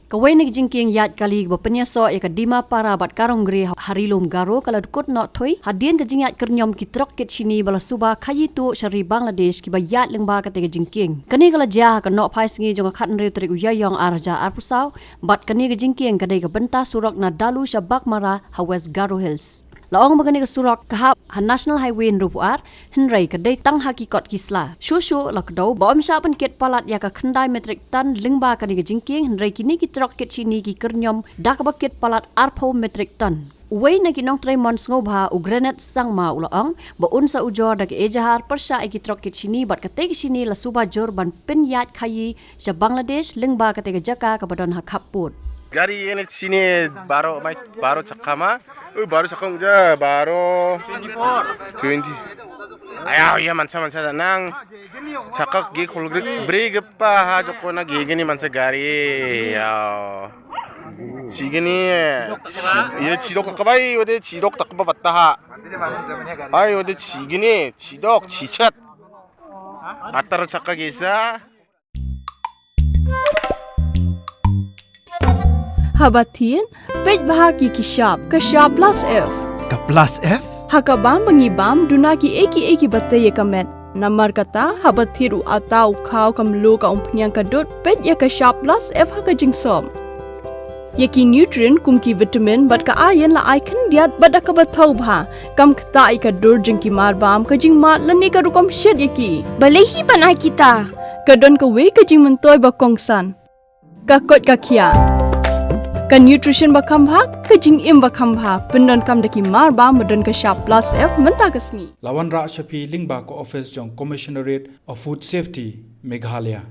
Kawai ni Jingkieng Ïaid kali bapenya so ya kadima para bat karong gre harilum garo kalau Dkut not Thui hadien ke Ïaid Kyrñiom ki Trok ket Shini bala suba kayitu syari Bangladesh ki ba Ïaid lengba kate ke Jingkieng. Kani kala jah ke nok pai singi jong khat nreu trik uyayong arja arpusau bat kani ke Jingkieng kadai ke benta surok na Dalu sya Baghmara ha West Garo Hills. Laong magani ke surok kahap ha National Highway nrupuar henrai kadai tang hakikot kisla. Shushu lakdau bom syapan ket palat ya ka khendai metrik tan lingba kani ke Jingkieng henrai kini ki Trok ket Shini ki Kyrñiom dak ba ket palat arpo metrik tan. Uway na kinong Tremon ngobha u granite sangma ulaong ba unsa ujor dak ejahar persya ki Trok ket Shini bat kate ke Shini la suba jor ban pin Ïaid khayi sya Bangladesh lingba kate ke jaka ka badon ha khaput. Gari ini sini baru cakama, baru cakam je baru 20. Ayah ya mansa nang cakak gigi kalau beri gepa ha joko na gigi ni mansa gari ya. Cigini ya cidok kabai, udah cidok tak apa batta ha. Ay udah cigini cidok cicat. Atar cakak gisa. Habatin, pej bahagi ki shop plus F. Ka plus F? Hakabam bangibam duna ki eki bataye kamet. Namar kata habathiru atau khau kamlu ka umpnyang kadut pej ya ka shop plus F haka jingsom. Yaki nutrient kum ki vitamin bat ka iron la icon diat bat ka bathau bha kam khta ka dur jingki marbam ka jingma lani ka rukom shed yaki. Balehi banai kita. Kadon ka we ka jing mentoy ba kongsan. Ka kot ka kia. Ka nutrition ba khambha ka Kyrñiom ba khambha pendon kam daki marba modon ka shop plus F menta kasni Lawan Ra Shapi Lingba ko office jong Commissionerate of Food Safety Meghalaya.